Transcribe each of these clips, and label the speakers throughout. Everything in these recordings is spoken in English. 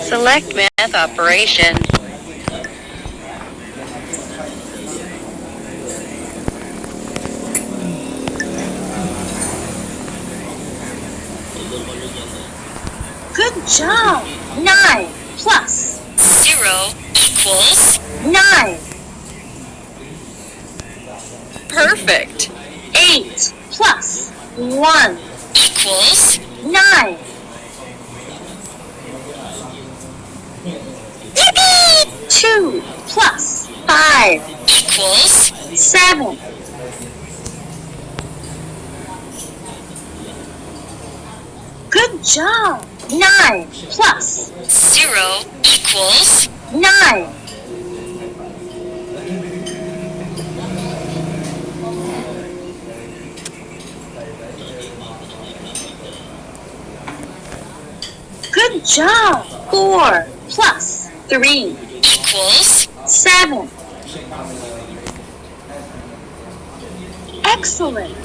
Speaker 1: Select math operation.
Speaker 2: Good job! 9 plus
Speaker 1: 0 equals
Speaker 2: 9.
Speaker 1: perfect.
Speaker 2: 8 plus 1
Speaker 1: Equals
Speaker 2: 9. 2 plus 5
Speaker 1: equals
Speaker 2: 7. Good job! 9 plus
Speaker 1: 0 equals
Speaker 2: 9. Good job! 4 plus 3
Speaker 1: equals
Speaker 2: 7. Excellent!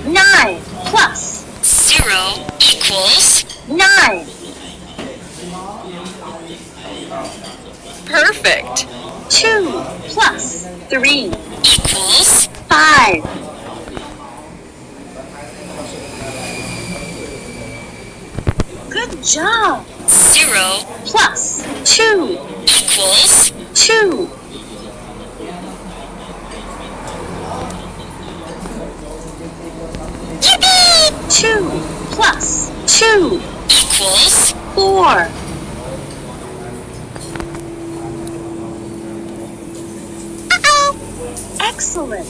Speaker 2: 9 plus
Speaker 1: 0 equals
Speaker 2: 9.
Speaker 1: perfect.
Speaker 2: 2 plus 3
Speaker 1: Equals
Speaker 2: 5. Good job!
Speaker 1: 0
Speaker 2: Plus 2
Speaker 1: equals
Speaker 2: 2. Yippee! 2 plus 2
Speaker 1: equals
Speaker 2: 4. Excellent!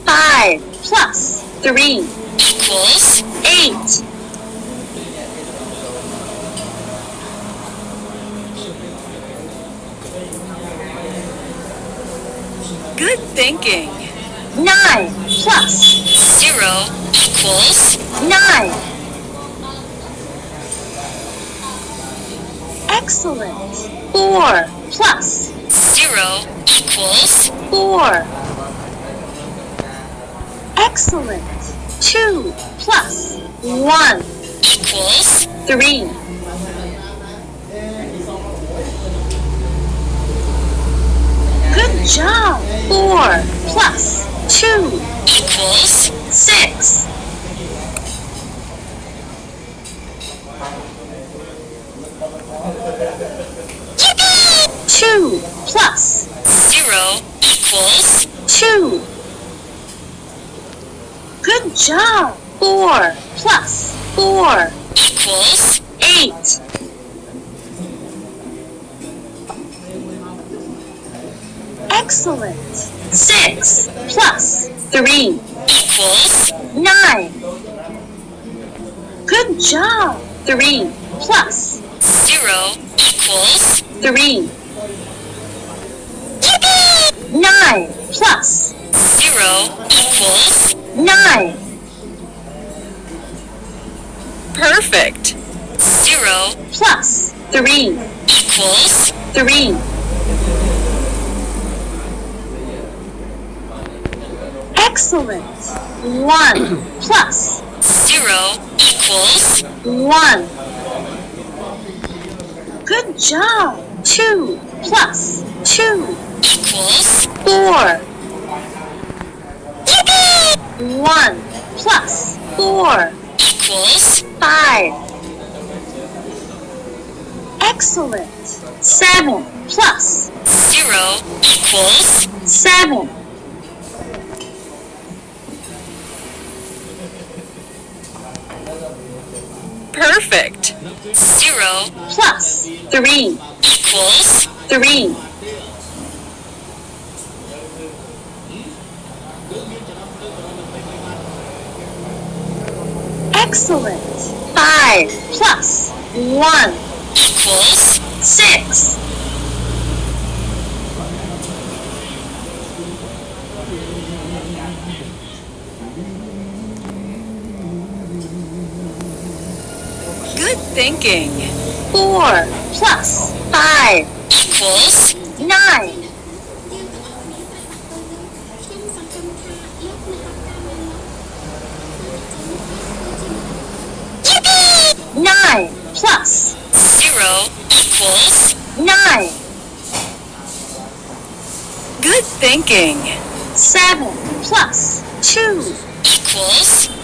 Speaker 2: 5 plus 3
Speaker 1: equals
Speaker 2: 8.
Speaker 1: good thinking.
Speaker 2: 9 plus
Speaker 1: 0 equals
Speaker 2: 9. Excellent! 4 plus
Speaker 1: 0 equals
Speaker 2: 4. Excellent! 2 plus 1
Speaker 1: equals
Speaker 2: 3. Good job! 4 plus 2
Speaker 1: equals
Speaker 2: 6. Yippee! 2 plus
Speaker 1: 0 equals
Speaker 2: 2. Good job! 4 plus 4
Speaker 1: equals
Speaker 2: 8. Excellent! 6 plus 3
Speaker 1: equals
Speaker 2: 9. Good job! 3 plus
Speaker 1: 0 equals
Speaker 2: 3. Yippee! 9 plus
Speaker 1: 0 equals
Speaker 2: 9.
Speaker 1: perfect. 0
Speaker 2: Plus 3
Speaker 1: equals
Speaker 2: 3. Excellent! 1 plus
Speaker 1: 0 equals
Speaker 2: 1. Good job! 2 plus 2
Speaker 1: equals
Speaker 2: 4. Yippee! 1 plus 4
Speaker 1: equals
Speaker 2: 5. Excellent! 7 plus
Speaker 1: 0 equals
Speaker 2: 7.
Speaker 1: perfect. 0
Speaker 2: Plus 3
Speaker 1: equals
Speaker 2: 3. Excellent! 5 plus 1
Speaker 1: equals
Speaker 2: 6.
Speaker 1: good thinking.
Speaker 2: 4 plus 5
Speaker 1: Equals
Speaker 2: 9. 9 plus
Speaker 1: 0 equals.
Speaker 2: 9.
Speaker 1: Good thinking.
Speaker 2: 7 plus 2.
Speaker 1: Equals.